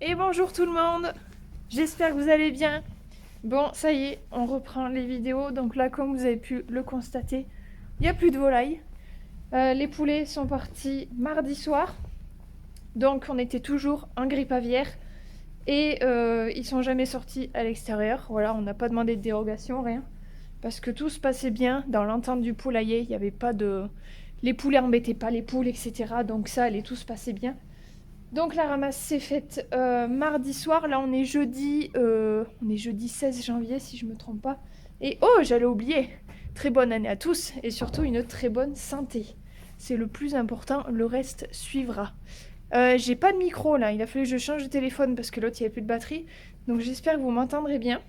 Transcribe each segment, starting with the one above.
Et bonjour tout le monde, j'espère que vous allez bien. Bon, ça y est, on reprend les vidéos. Donc là, comme vous avez pu le constater, il n'y a plus de volailles. Les poulets sont partis mardi soir. Donc on était toujours en grippe aviaire. Et ils sont jamais sortis à l'extérieur. Voilà, on n'a pas demandé de dérogation, rien. Parce que tout se passait bien dans l'entente du poulailler. Il n'y avait pas de... Les poulets embêtaient pas les poules, etc. Donc ça allait, tout se passait bien. Donc la ramasse s'est faite mardi soir. Là on est jeudi 16 janvier si je me trompe pas. Et oh, j'allais oublier, très bonne année à tous et surtout une très bonne santé. C'est le plus important, le reste suivra. J'ai pas de micro là, il a fallu que je change de téléphone parce que l'autre il n'y avait plus de batterie. Donc j'espère que vous m'entendrez bien.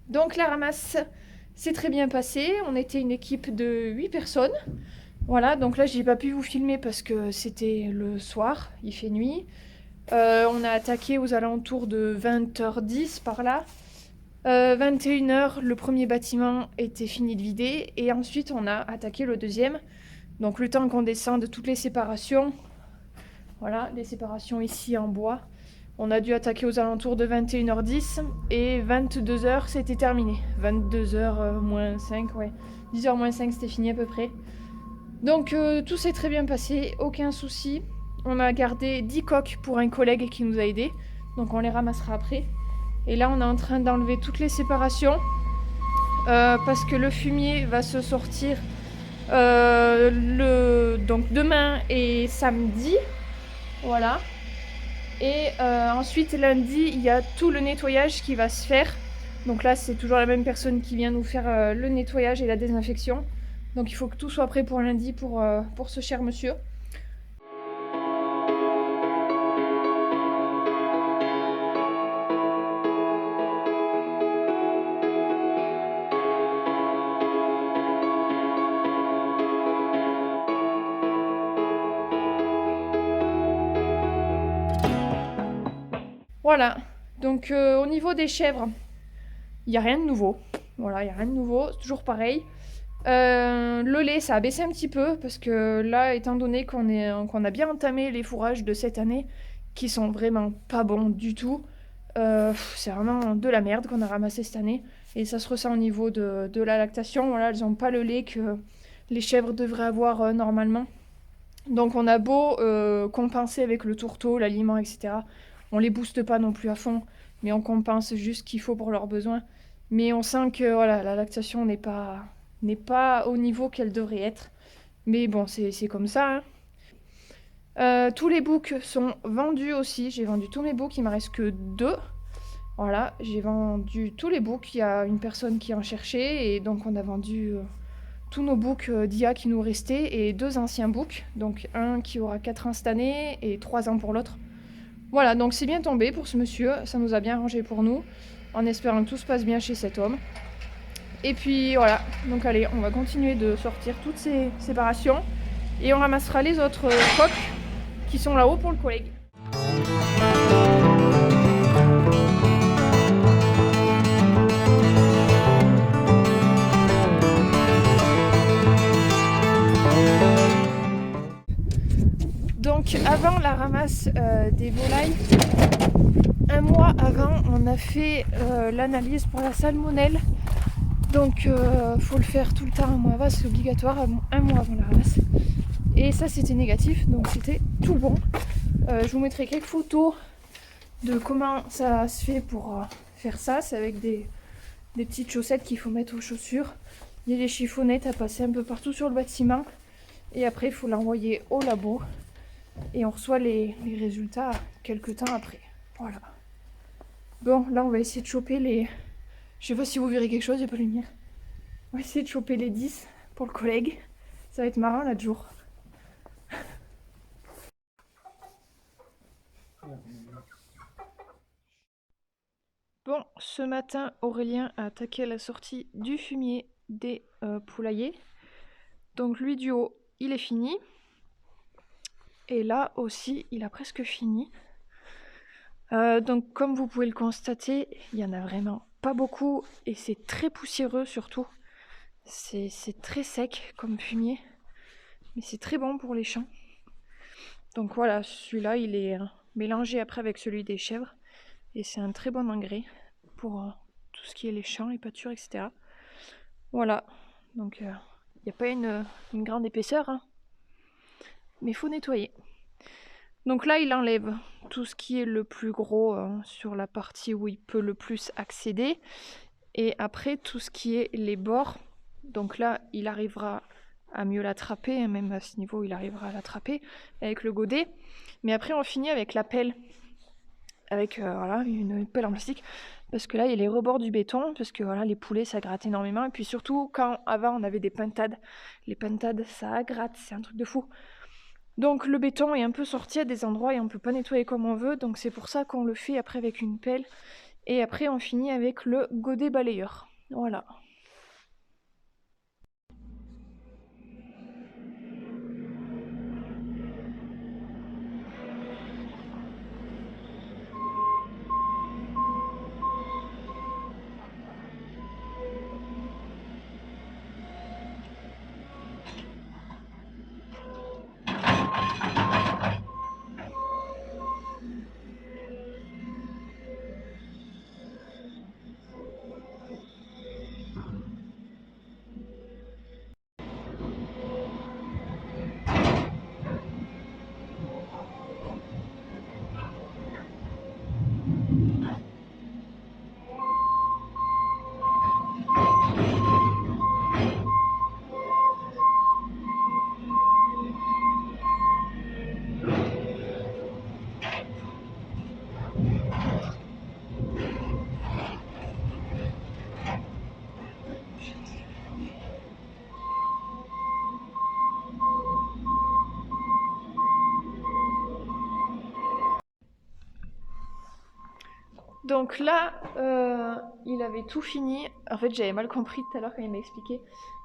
Donc la ramasse s'est très bien passée. On était une équipe de 8 personnes. Voilà, donc là j'ai pas pu vous filmer parce que c'était le soir, il fait nuit. On a attaqué aux alentours de 20h10 par là. 21h, le premier bâtiment était fini de vider et ensuite on a attaqué le deuxième. Donc le temps qu'on descende toutes les séparations, voilà, les séparations ici en bois, on a dû attaquer aux alentours de 21h10 et 22h c'était terminé. 22h moins 5, ouais. 10h moins 5 c'était fini à peu près. Donc tout s'est très bien passé, aucun souci. On a gardé 10 coques pour un collègue qui nous a aidés. Donc on les ramassera après. Et là on est en train d'enlever toutes les séparations. Parce que le fumier va se sortir donc demain et samedi. Voilà. Et ensuite lundi il y a tout le nettoyage qui va se faire. Donc là c'est toujours la même personne qui vient nous faire le nettoyage et la désinfection. Donc il faut que tout soit prêt pour lundi pour ce cher monsieur. Voilà, donc au niveau des chèvres, il n'y a rien de nouveau. Voilà, il n'y a rien de nouveau, c'est toujours pareil. Le lait, ça a baissé un petit peu parce que là, étant donné qu'on a bien entamé les fourrages de cette année, qui sont vraiment pas bons du tout, c'est vraiment de la merde qu'on a ramassé cette année. Et ça se ressent au niveau de la lactation. Voilà, elles n'ont pas le lait que les chèvres devraient avoir normalement. Donc on a beau compenser avec le tourteau, l'aliment, etc. On les booste pas non plus à fond, mais on compense juste ce qu'il faut pour leurs besoins. Mais on sent que voilà, la lactation n'est pas au niveau qu'elle devrait être. Mais bon, c'est comme ça, hein. Tous les boucs sont vendus aussi. J'ai vendu tous mes boucs, il ne me reste que 2. Voilà, j'ai vendu tous les books. Il y a une personne qui en cherchait et donc on a vendu tous nos books d'IA qui nous restaient et 2 anciens books. Donc un qui aura 4 ans cette année et 3 ans pour l'autre. Voilà, donc c'est bien tombé pour ce monsieur. Ça nous a bien arrangé pour nous, en espérant que tout se passe bien chez cet homme. Et puis voilà, donc allez, on va continuer de sortir toutes ces séparations et on ramassera les autres coques qui sont là-haut pour le collègue. Donc avant la ramasse des volailles, un mois avant, on a fait l'analyse pour la salmonelle. Donc faut le faire tout le temps un mois avant, c'est obligatoire, un mois avant la ramasse. Et ça c'était négatif, donc c'était tout bon. Je vous mettrai quelques photos de comment ça se fait pour faire ça. C'est avec des petites chaussettes qu'il faut mettre aux chaussures. Il y a des chiffonnettes à passer un peu partout sur le bâtiment. Et après il faut l'envoyer au labo. Et on reçoit les résultats quelques temps après. Voilà. Bon, là on va essayer de choper les... Je sais pas si vous verrez quelque chose, il n'y a pas de lumière. On va essayer de choper les 10 pour le collègue. Ça va être marrant là de jour. Bon, ce matin, Aurélien a attaqué la sortie du fumier des poulaillers. Donc lui du haut, il est fini. Et là aussi, il a presque fini. Donc comme vous pouvez le constater, il y en a vraiment pas beaucoup et c'est très poussiéreux surtout. C'est très sec comme fumier, mais c'est très bon pour les champs. Donc voilà, celui-là il est mélangé après avec celui des chèvres. Et c'est un très bon engrais pour tout ce qui est les champs, les pâtures, etc. Voilà, donc il n'y a pas une grande épaisseur, hein. Mais il faut nettoyer. Donc là, il enlève tout ce qui est le plus gros sur la partie où il peut le plus accéder. Et après, tout ce qui est les bords, donc là, il arrivera à mieux l'attraper, même à ce niveau, il arrivera à l'attraper avec le godet. Mais après, on finit avec la pelle, avec voilà, une pelle en plastique, parce que là, il y a les rebords du béton, parce que voilà, les poulets, ça gratte énormément. Et puis surtout, quand avant, on avait des pintades, les pintades, ça gratte, c'est un truc de fou. Donc le béton est un peu sorti à des endroits et on peut pas nettoyer comme on veut, donc c'est pour ça qu'on le fait après avec une pelle. Et après, on finit avec le godet balayeur. Voilà. Donc là, il avait tout fini. En fait, j'avais mal compris tout à l'heure quand il m'a expliqué.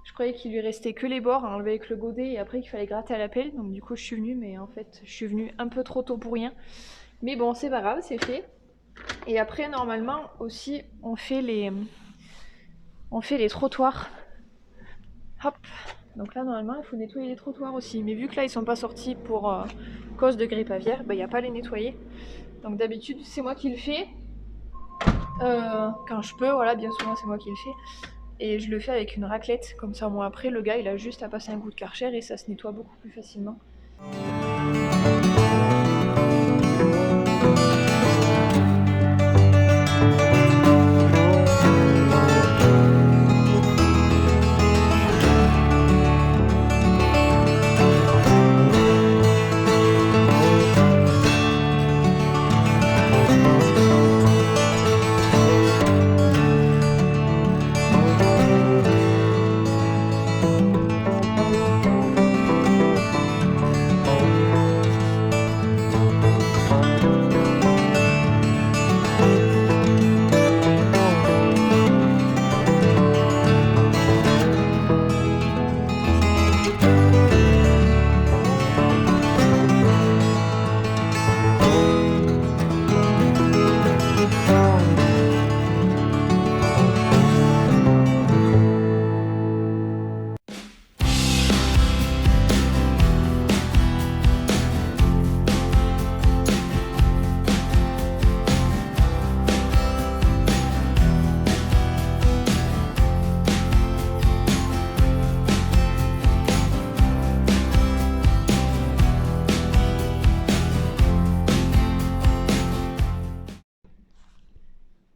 Je croyais qu'il lui restait que les bords à enlever avec le godet et après qu'il fallait gratter à la pelle. Donc du coup, je suis venue, mais en fait, je suis venue un peu trop tôt pour rien. Mais bon, c'est pas grave, c'est fait. Et après, normalement, aussi, on fait les trottoirs. Hop. Donc là, normalement, il faut nettoyer les trottoirs aussi. Mais vu que là, ils sont pas sortis pour cause de grippe aviaire, il n'y a pas à les nettoyer. Donc d'habitude, c'est moi qui le fais. Quand je peux, voilà, bien souvent c'est moi qui le fais. Et je le fais avec une raclette, comme ça moi après le gars il a juste à passer un coup de Karcher et ça se nettoie beaucoup plus facilement.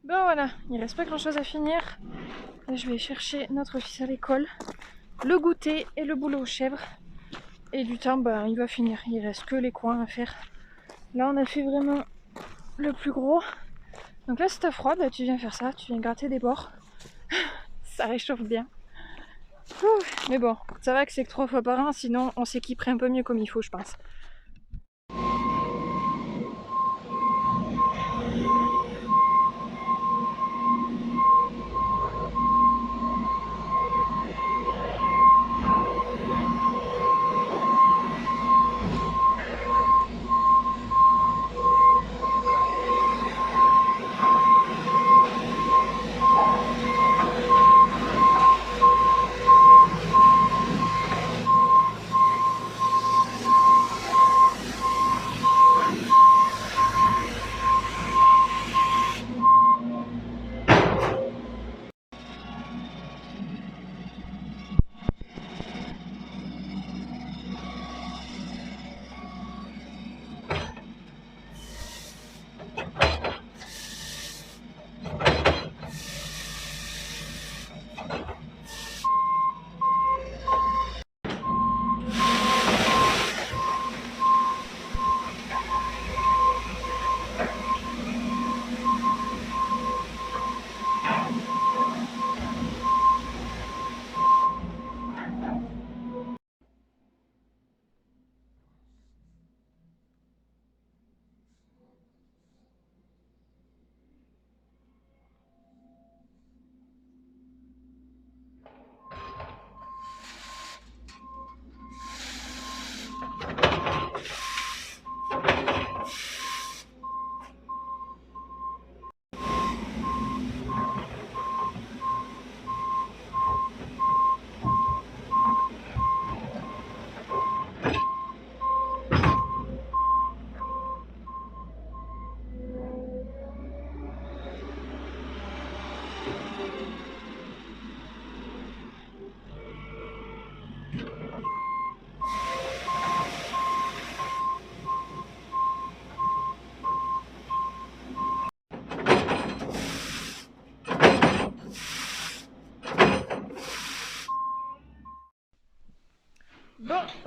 Bon voilà, il reste pas grand chose à finir. Là, je vais chercher notre fils à l'école, le goûter et le boulot aux chèvres. Et du temps, il va finir. Il reste que les coins à faire. Là, on a fait vraiment le plus gros. Donc là, si t'as froid, tu viens faire ça. Tu viens gratter des bords. Ça réchauffe bien. Ouh, mais bon, ça va que c'est que 3 fois par an, sinon on s'équiperait un peu mieux comme il faut, je pense.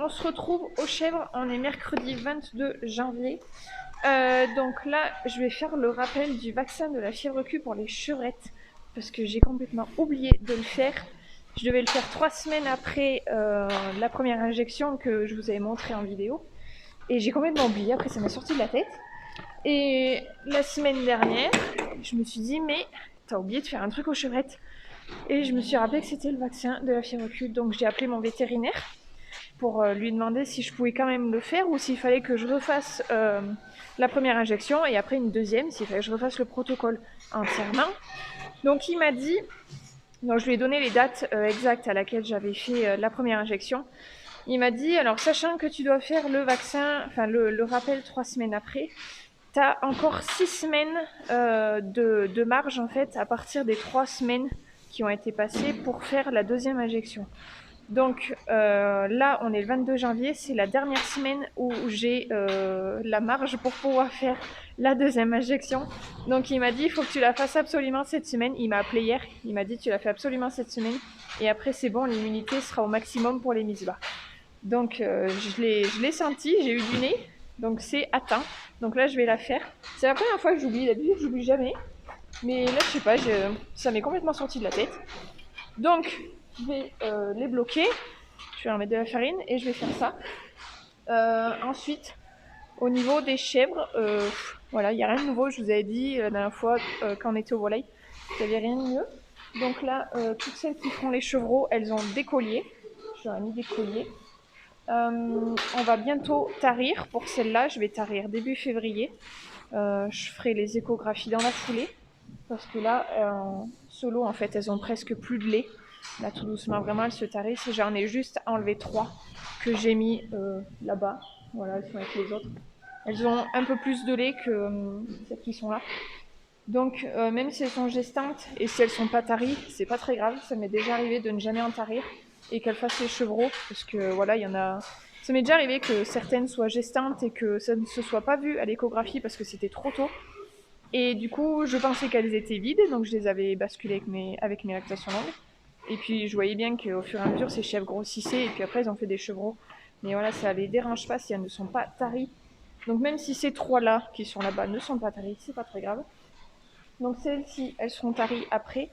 on se retrouve aux chèvres, on est mercredi 22 janvier. Donc là, je vais faire le rappel du vaccin de la fièvre Q pour les chevrettes, parce que j'ai complètement oublié de le faire. Je devais le faire 3 semaines après la première injection que je vous avais montré en vidéo. Et j'ai complètement oublié, après ça m'a sorti de la tête. Et la semaine dernière, je me suis dit, mais t'as oublié de faire un truc aux chevrettes. Et je me suis rappelé que c'était le vaccin de la fièvre Q. Donc j'ai appelé mon vétérinaire pour lui demander si je pouvais quand même le faire ou s'il fallait que je refasse la première injection et après une deuxième, s'il fallait que je refasse le protocole entièrement. Donc il m'a dit, donc je lui ai donné les dates exactes à laquelle j'avais fait la première injection. Il m'a dit, alors sachant que tu dois faire le vaccin, enfin le rappel 3 semaines après, tu as encore 6 semaines de marge en fait à partir des 3 semaines qui ont été passées pour faire la deuxième injection. Donc là, on est le 22 janvier, c'est la dernière semaine où j'ai la marge pour pouvoir faire la deuxième injection. Donc il m'a dit, il faut que tu la fasses absolument cette semaine. Il m'a appelé hier, il m'a dit, tu la fais absolument cette semaine. Et après, c'est bon, l'immunité sera au maximum pour les mises bas. Donc je l'ai senti, j'ai eu du nez, donc c'est atteint. Donc là, je vais la faire. C'est la première fois que j'oublie, d'habitude, j'oublie jamais. Mais là, je sais pas, ça m'est complètement sorti de la tête. Donc, je vais les bloquer. Je vais en mettre de la farine et je vais faire ça. Ensuite, au niveau des chèvres, voilà, il n'y a rien de nouveau. Je vous avais dit la dernière fois quand on était au volaille, il n'y avait rien de mieux. Donc là, toutes celles qui font les chevreaux, elles ont des colliers. Je leur ai mis des colliers. On va bientôt tarir. Pour celle-là, je vais tarir début février. Je ferai les échographies dans la foulée. Parce que là, solo, en fait, elles ont presque plus de lait. Là, tout doucement, vraiment, elles se tarissent. J'en ai juste enlevé 3 que j'ai mis là-bas. Voilà, elles sont avec les autres. Elles ont un peu plus de lait que celles qui sont là. Donc, même si elles sont gestantes et si elles sont pas taries, c'est pas très grave. Ça m'est déjà arrivé de ne jamais en tarir et qu'elles fassent les chevreaux. Parce que, voilà, il y en a... Ça m'est déjà arrivé que certaines soient gestantes et que ça ne se soit pas vu à l'échographie parce que c'était trop tôt. Et du coup, je pensais qu'elles étaient vides, donc je les avais basculées avec mes lactations longues. Et puis, je voyais bien qu'au fur et à mesure, ces chèvres grossissaient, et puis après, elles ont fait des chevreaux. Mais voilà, ça les dérange pas si elles ne sont pas taries. Donc même si ces 3-là, qui sont là-bas, ne sont pas taries, c'est pas très grave. Donc celles-ci, elles seront taries après.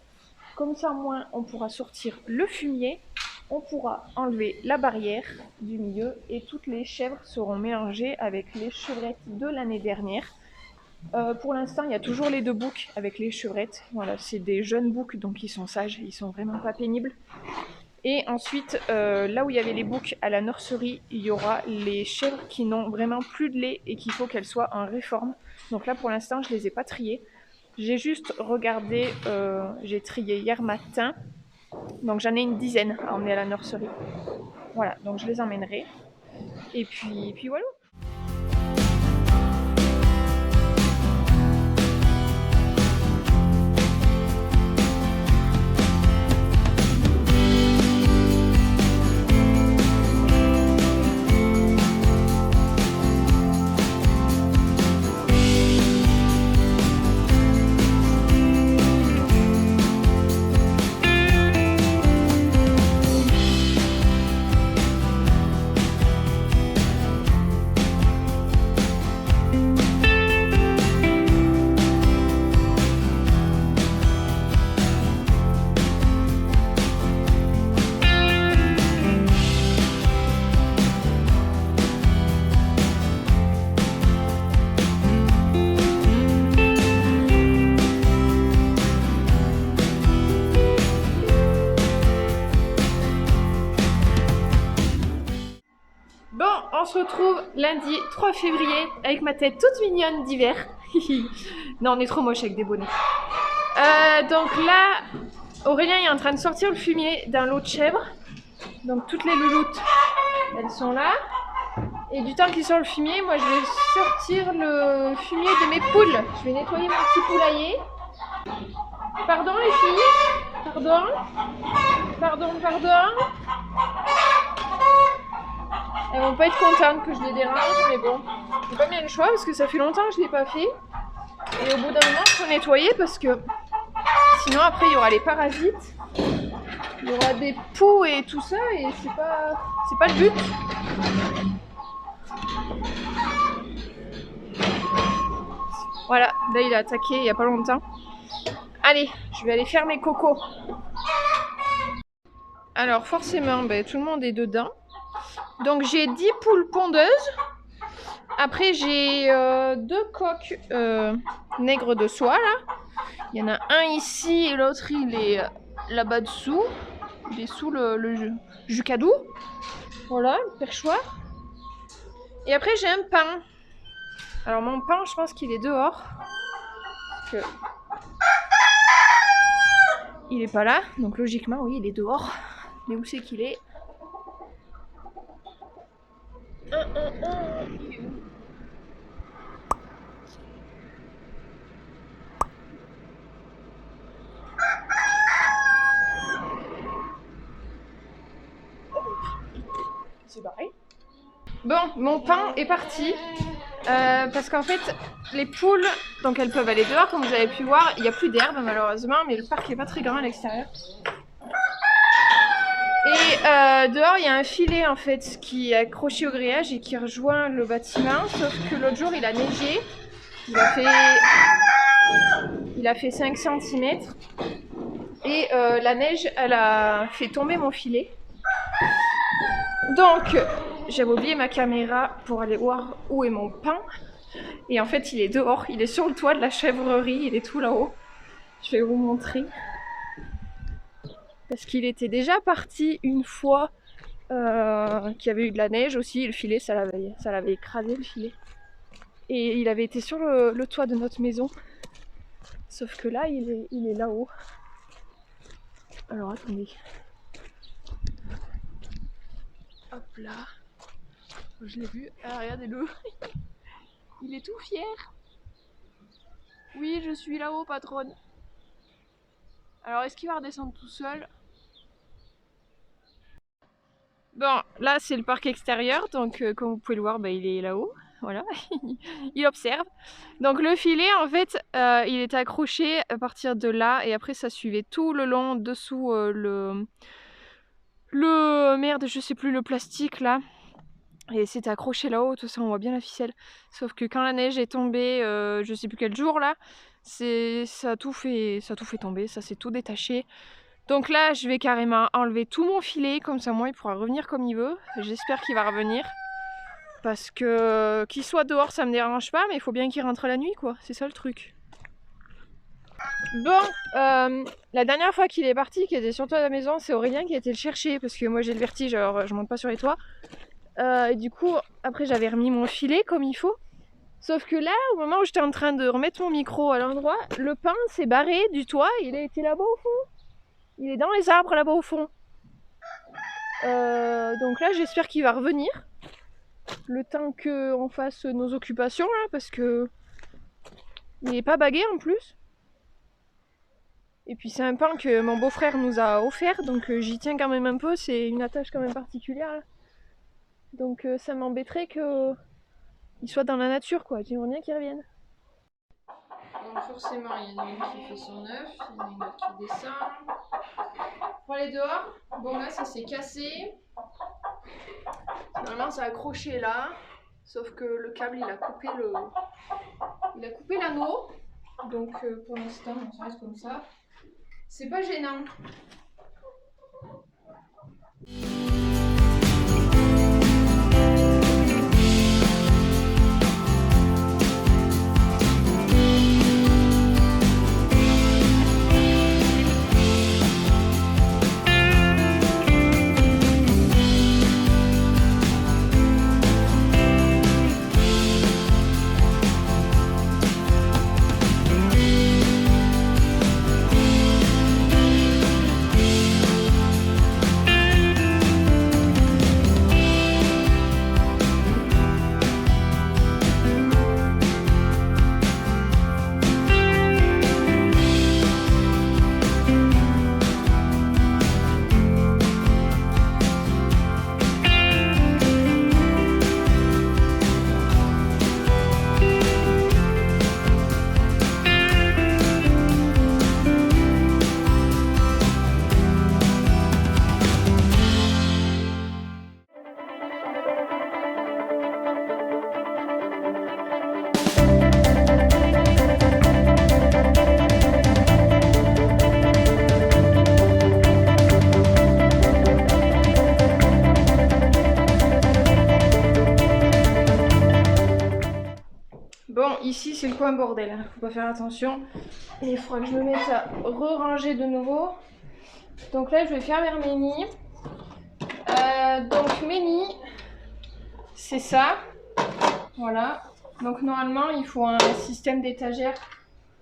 Comme ça, au moins, on pourra sortir le fumier, on pourra enlever la barrière du milieu, et toutes les chèvres seront mélangées avec les chevrettes de l'année dernière. Pour l'instant, il y a toujours les 2 boucs avec les chevrettes. Voilà, c'est des jeunes boucs, donc ils sont sages, ils sont vraiment pas pénibles. Et ensuite, là où il y avait les boucs à la nurserie, il y aura les chèvres qui n'ont vraiment plus de lait et qu'il faut qu'elles soient en réforme. Donc là, pour l'instant, je les ai pas triées. J'ai juste regardé, j'ai trié hier matin. Donc j'en ai une dizaine à emmener à la nurserie. Voilà, donc je les emmènerai. Et puis voilà. On se retrouve lundi 3 février avec ma tête toute mignonne d'hiver. Non, on est trop moche avec des bonnets. Donc là, Aurélien est en train de sortir le fumier d'un lot de chèvres. Donc toutes les louloutes, elles sont là. Et du temps qu'il sort le fumier, moi je vais sortir le fumier de mes poules. Je vais nettoyer mon petit poulailler. Pardon les filles? Pardon? Pardon? Elles vont pas être contentes que je les dérange, mais bon, j'ai pas bien le choix parce que ça fait longtemps que je l'ai pas fait. Et au bout d'un moment, il faut nettoyer parce que sinon après il y aura les parasites, il y aura des poux et tout ça et c'est pas le but. Voilà, là il a attaqué il n'y a pas longtemps. Allez, je vais aller faire mes cocos. Alors forcément, tout le monde est dedans. Donc j'ai 10 poules pondeuses. Après j'ai 2 coqs nègres de soie là. Il y en a un ici et l'autre il est là-bas dessous. Il est sous le jucadou. Voilà, le perchoir. Et après j'ai un pain. Alors mon pain, je pense qu'il est dehors. Parce que il est pas là, donc logiquement oui il est dehors. Mais où c'est qu'il est? Il est où? Il s'est barré. Bon, mon pain est parti. Parce qu'en fait, les poules, donc elles peuvent aller dehors, comme vous avez pu voir. Il n'y a plus d'herbe malheureusement, mais le parc n'est pas très grand à l'extérieur. Et dehors, il y a un filet en fait qui est accroché au grillage et qui rejoint le bâtiment. Sauf que l'autre jour, il a neigé. Il a fait 5 cm. Et la neige, elle a fait tomber mon filet. Donc, j'avais oublié ma caméra pour aller voir où est mon pain. Et en fait, il est dehors. Il est sur le toit de la chèvrerie. Il est tout là-haut. Je vais vous montrer. Parce qu'il était déjà parti une fois qu'il y avait eu de la neige aussi. Le filet, ça l'avait écrasé le filet. Et il avait été sur le toit de notre maison. Sauf que là, il est là-haut. Alors attendez. Hop là. Je l'ai vu. Ah, regardez-le. Il est tout fier. Oui, je suis là-haut, patronne. Alors, est-ce qu'il va redescendre tout seul? Bon, là, c'est le parc extérieur. Donc, comme vous pouvez le voir, il est là-haut. Voilà. Il observe. Donc, le filet, en fait, il est accroché à partir de là. Et après, ça suivait tout le long dessous merde, je sais plus, le plastique, là. Et c'était accroché là-haut, tout ça, on voit bien la ficelle. Sauf que quand la neige est tombée, je sais plus quel jour là, ça a tout fait tomber, ça s'est tout détaché. Donc là, je vais carrément enlever tout mon filet, comme ça moi il pourra revenir comme il veut. J'espère qu'il va revenir. Parce que qu'il soit dehors, ça me dérange pas, mais il faut bien qu'il rentre la nuit, quoi. C'est ça le truc. Bon, la dernière fois qu'il est parti, qu'il était sur le toit de la maison, c'est Aurélien qui a été le chercher, parce que moi j'ai le vertige, alors je monte pas sur les toits. Et du coup, après j'avais remis mon filet comme il faut. Sauf que là, au moment où j'étais en train de remettre mon micro à l'endroit, le pain s'est barré du toit, il a été là-bas au fond. Il est dans les arbres là-bas au fond. Donc là, j'espère qu'il va revenir. Le temps qu'on fasse nos occupations là, parce que il n'est pas bagué en plus. Et puis c'est un pain que mon beau-frère nous a offert, donc j'y tiens quand même un peu, c'est une attache quand même particulière là. Donc ça m'embêterait qu'il soit dans la nature, quoi. J'aimerais bien qu'il revienne. Donc forcément, il y en a une qui fait son œuf, il y en a une autre qui descend. Pour aller dehors, bon là ça s'est cassé. Normalement ça a accroché là, sauf que le câble il a coupé l'anneau. Donc pour l'instant ça reste comme ça. C'est pas gênant. peu un bordel, hein. Faut pas faire attention. Il faudra que je me mette à re-ranger de nouveau. Donc là, je vais faire mes nids. Donc mes nids, c'est ça. Voilà. Donc normalement, il faut un système d'étagère.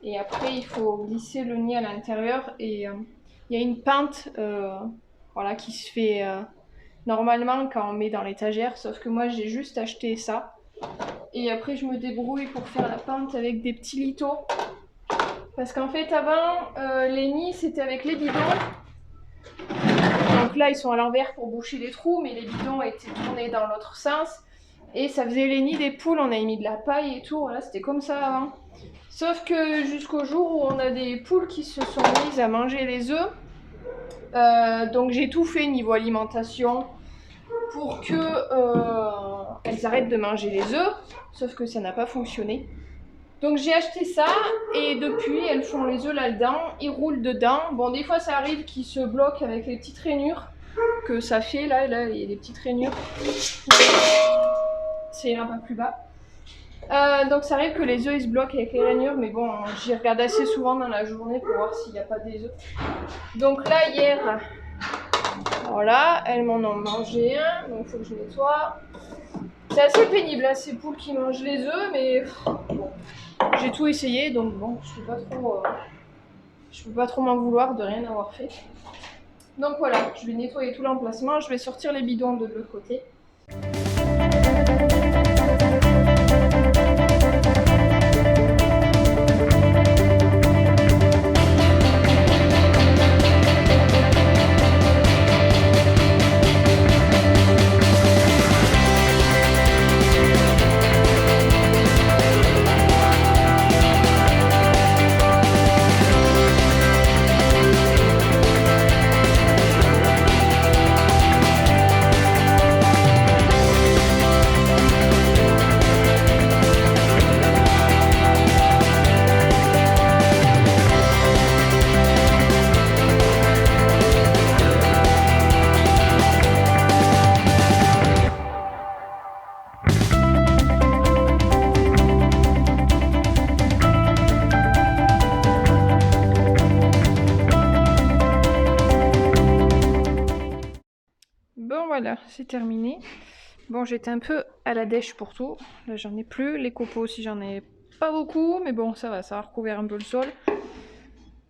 Et après, il faut glisser le nid à l'intérieur. Et il y a une pente voilà, qui se fait normalement quand on met dans l'étagère. Sauf que moi, j'ai juste acheté ça. Et après, je me débrouille pour faire la pente avec des petits lithos. Parce qu'en fait, avant, les nids, c'était avec les bidons. Donc là, ils sont à l'envers pour boucher les trous, mais les bidons étaient tournés dans l'autre sens. Et ça faisait les nids des poules, on avait mis de la paille et tout, voilà, c'était comme ça avant. Sauf que jusqu'au jour où on a des poules qui se sont mises à manger les œufs. Donc j'ai tout fait niveau alimentation pour que elles arrêtent de manger les œufs. Sauf que ça n'a pas fonctionné. Donc j'ai acheté ça et depuis elles font les œufs là-dedans, ils roulent dedans. Bon, des fois ça arrive qu'ils se bloquent avec les petites rainures que ça fait là il y a des petites rainures. Ça ira pas plus bas. Donc ça arrive que les œufs ils se bloquent avec les rainures, mais bon, j'y regarde assez souvent dans la journée pour voir s'il n'y a pas des œufs. Donc là hier, voilà, elles m'en ont mangé un, donc il faut que je nettoie. C'est assez pénible là, ces poules qui mangent les œufs, mais bon, j'ai tout essayé, donc bon, je peux pas trop m'en vouloir de rien avoir fait. Donc voilà, je vais nettoyer tout l'emplacement, je vais sortir les bidons de l'autre côté. Voilà, c'est terminé. Bon, j'étais un peu à la dèche pour tout. Là, j'en ai plus. Les copeaux aussi, j'en ai pas beaucoup. Mais bon, ça va recouvrir un peu le sol.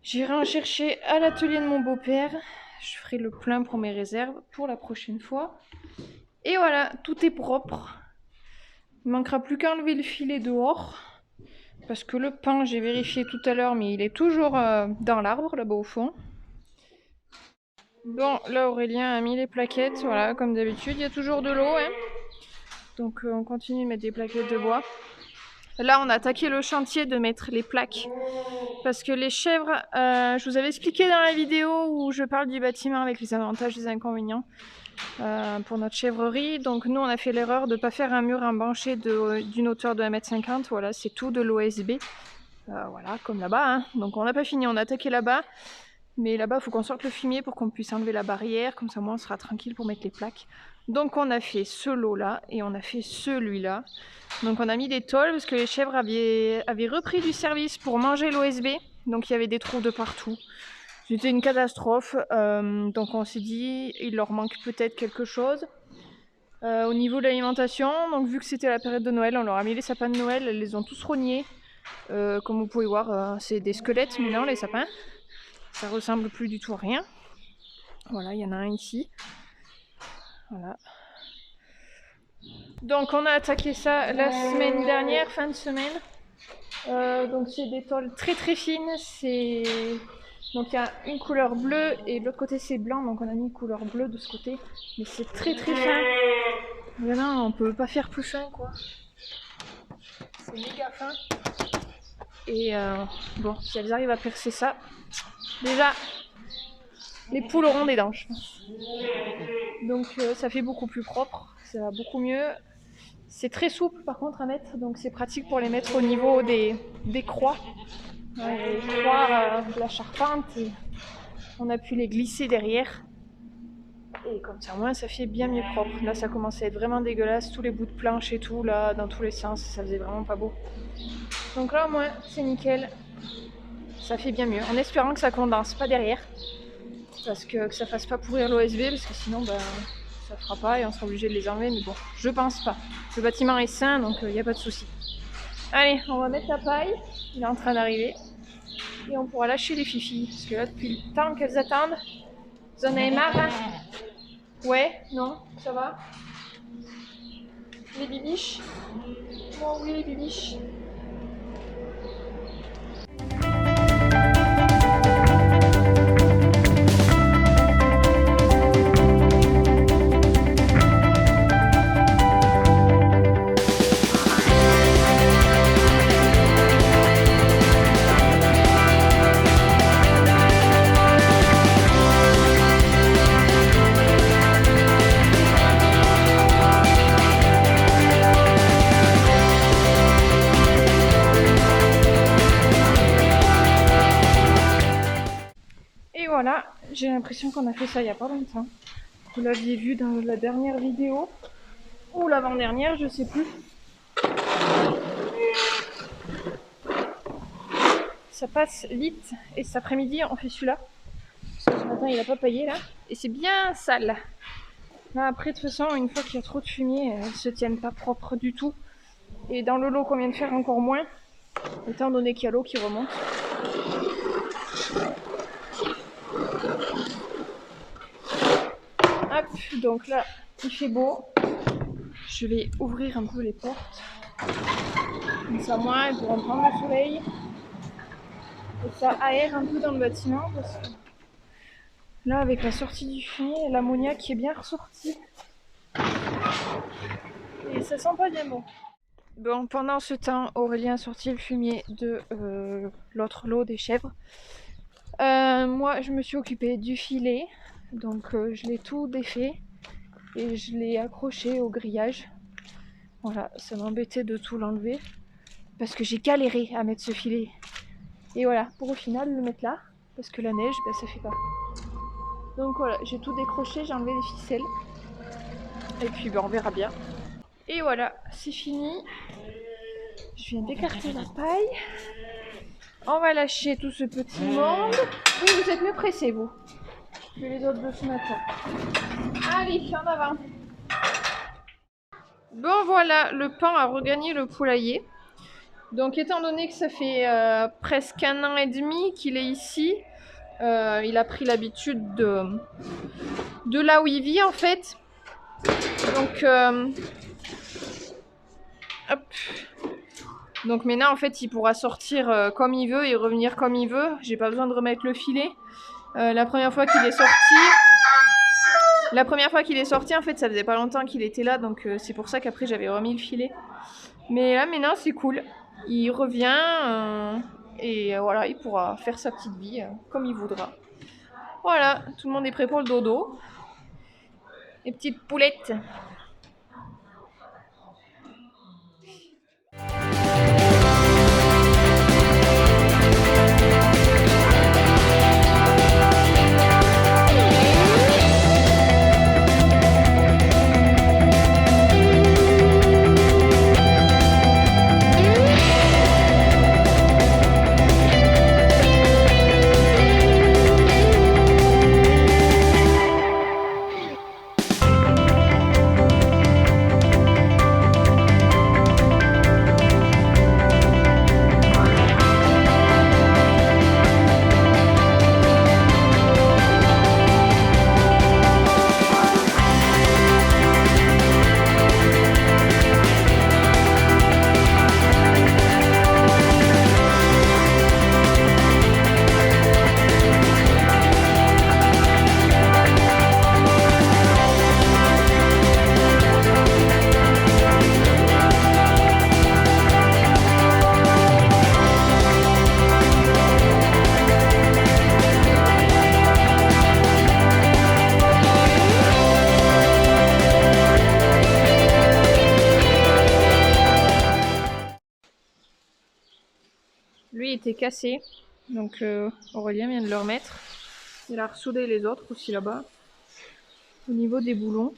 J'irai en chercher à l'atelier de mon beau-père. Je ferai le plein pour mes réserves pour la prochaine fois. Et voilà, tout est propre. Il manquera plus qu'à enlever le filet dehors. Parce que le pain, j'ai vérifié tout à l'heure, mais il est toujours dans l'arbre, là-bas au fond. Bon, là Aurélien a mis les plaquettes, voilà, comme d'habitude, il y a toujours de l'eau, hein. Donc on continue de mettre des plaquettes de bois. Là on a attaqué le chantier de mettre les plaques, parce que les chèvres, je vous avais expliqué dans la vidéo où je parle du bâtiment avec les avantages et les inconvénients pour notre chèvrerie. Donc nous on a fait l'erreur de ne pas faire un mur embanché d'une hauteur de 1,50 m, voilà, c'est tout de l'OSB, voilà, comme là-bas, hein. Donc on n'a pas fini, on a attaqué là-bas. Mais là-bas, il faut qu'on sorte le fumier pour qu'on puisse enlever la barrière. Comme ça, moi, on sera tranquille pour mettre les plaques. Donc, on a fait ce lot-là et on a fait celui-là. Donc, on a mis des tôles parce que les chèvres avaient repris du service pour manger l'OSB. Donc, il y avait des trous de partout. C'était une catastrophe. Donc, on s'est dit, il leur manque peut-être quelque chose. Au niveau de l'alimentation, donc vu que c'était la période de Noël, on leur a mis les sapins de Noël. Elles les ont tous rognés. Comme vous pouvez voir, c'est des squelettes, mais non, les sapins. Ça ressemble plus du tout à rien. Voilà, il y en a un ici. Voilà. Donc on a attaqué ça la semaine dernière, fin de semaine. Donc c'est des tôles très très fines. Donc il y a une couleur bleue et de l'autre côté c'est blanc. Donc on a mis une couleur bleue de ce côté. Mais c'est très très fin. Voilà, on peut pas faire plus fin quoi. C'est méga fin. Et bon, si elles arrivent à percer ça, déjà, les poules auront des dents, je pense. Donc ça fait beaucoup plus propre, ça va beaucoup mieux. C'est très souple par contre à mettre, donc c'est pratique pour les mettre au niveau des croix. Les croix de la charpente, et on a pu les glisser derrière. Et comme ça, au moins, ça fait bien mieux propre. Là, ça commençait à être vraiment dégueulasse. Tous les bouts de planche et tout, là, dans tous les sens, ça faisait vraiment pas beau. Donc là, au moins, c'est nickel. Ça fait bien mieux. En espérant que ça condense pas derrière. Parce que ça fasse pas pourrir l'OSB, parce que sinon, ben, ça fera pas et on sera obligé de les enlever. Mais bon, je pense pas. Le bâtiment est sain, donc il n'y a pas de souci. Allez, on va mettre la paille. Il est en train d'arriver. Et on pourra lâcher les fifis. Parce que là, depuis le temps qu'elles attendent, vous en avez marre, hein? Ouais, non, ça va? Les bibiches? Oh oui, les bibiches. Et voilà, j'ai l'impression qu'on a fait ça il n'y a pas longtemps. Vous l'aviez vu dans la dernière vidéo, ou l'avant-dernière, je sais plus. Ça passe vite, et cet après-midi, on fait celui-là. Parce que ce matin, il a pas paillé là, et c'est bien sale. Là, après, de toute façon, une fois qu'il y a trop de fumier, elles se tiennent pas propres du tout. Et dans le lot qu'on vient de faire, encore moins, étant donné qu'il y a l'eau qui remonte. Hop, donc là, il fait beau. Je vais ouvrir un peu les portes. Comme ça, moi, elles pourront prendre le soleil. Et ça aère un peu dans le bâtiment. Parce que là, avec la sortie du fumier, l'ammoniac est bien ressorti. Et ça sent pas bien bon. Bon, pendant ce temps, Aurélien a sorti le fumier de l'autre lot des chèvres. Moi, je me suis occupée du filet. Donc, je l'ai tout défait. Et je l'ai accroché au grillage. Voilà, ça m'embêtait de tout l'enlever. Parce que j'ai galéré à mettre ce filet. Et voilà, pour au final le mettre là. Parce que la neige, ben, ça fait pas. Donc voilà, j'ai tout décroché, j'ai enlevé les ficelles. Et puis ben, on verra bien. Et voilà, c'est fini. Je viens d'écarter la paille. On va lâcher tout ce petit monde. Oui, vous êtes mieux pressés, vous, que les autres de ce matin. Allez, en avant. Bon voilà, le pain a regagné le poulailler. Donc étant donné que ça fait presque 1 an et demi qu'il est ici, il a pris l'habitude de là où il vit en fait. Donc, hop. Donc maintenant en fait il pourra sortir comme il veut et revenir comme il veut. J'ai pas besoin de remettre le filet. La première fois qu'il est sorti, en fait ça faisait pas longtemps qu'il était là, donc c'est pour ça qu'après j'avais remis le filet. Mais là maintenant c'est cool. Il revient et voilà, il pourra faire sa petite vie comme il voudra. Voilà, tout le monde est prêt pour le dodo. Les petites poulettes. Lui était cassé, donc Aurélien vient de le remettre. Il a ressoudé les autres aussi là-bas. au niveau des boulons.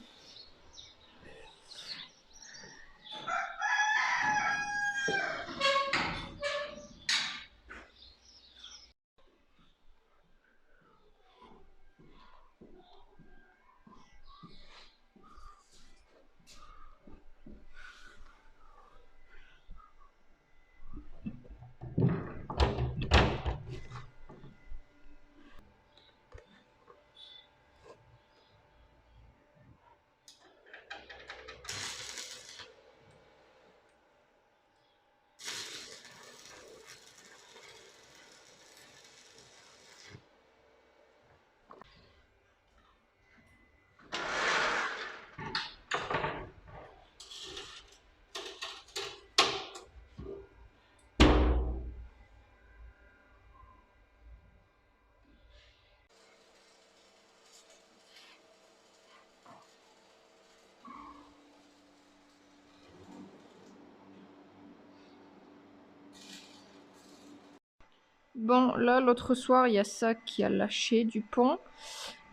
Bon, là, l'autre soir, il y a ça qui a lâché du pont.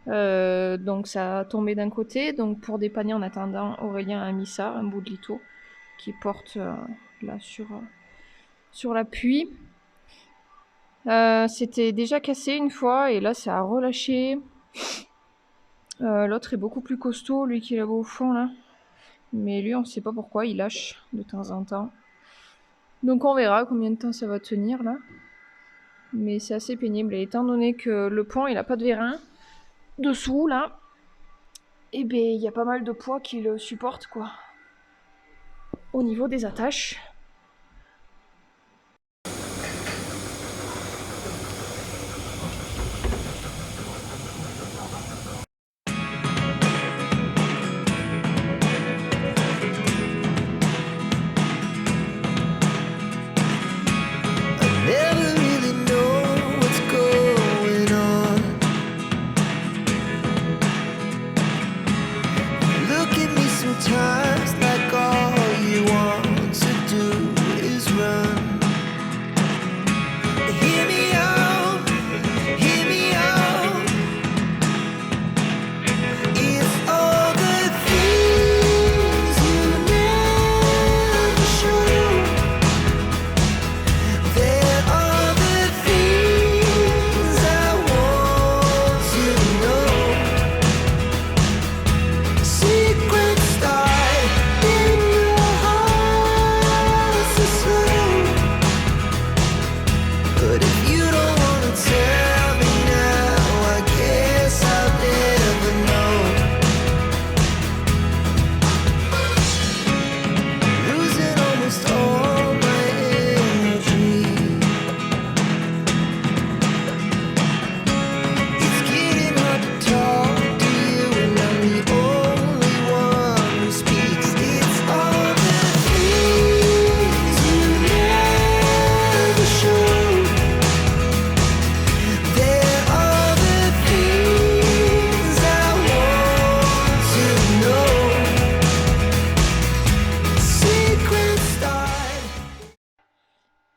Donc ça a tombé d'un côté. Donc pour dépanner en attendant, Aurélien a mis ça, un bout de lito, qui porte là sur l'appui. C'était déjà cassé une fois et là ça a relâché. L'autre est beaucoup plus costaud, lui qui est là-bas au fond là. Mais lui, on ne sait pas pourquoi, il lâche de temps en temps. Donc on verra combien de temps ça va tenir là. Mais c'est assez pénible. Et étant donné que le pont, il n'a pas de vérin dessous là, et ben il y a pas mal de poids qui le supportent quoi. Au niveau des attaches.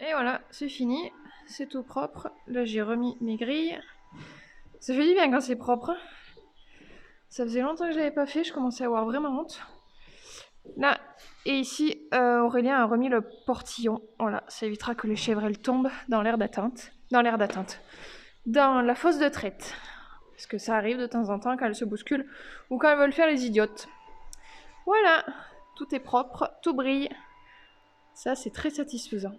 Et voilà, c'est fini, c'est tout propre. Là j'ai remis mes grilles. Ça fait du bien quand c'est propre. Ça faisait longtemps que je l'avais pas fait, je commençais à avoir vraiment honte. Là, et ici, Aurélien a remis le portillon. Voilà, ça évitera que les chèvres elles tombent dans l'air d'attente. Dans la fosse de traite. Parce que ça arrive de temps en temps quand elles se bousculent ou quand elles veulent faire les idiotes. Voilà, tout est propre, tout brille. Ça, c'est très satisfaisant.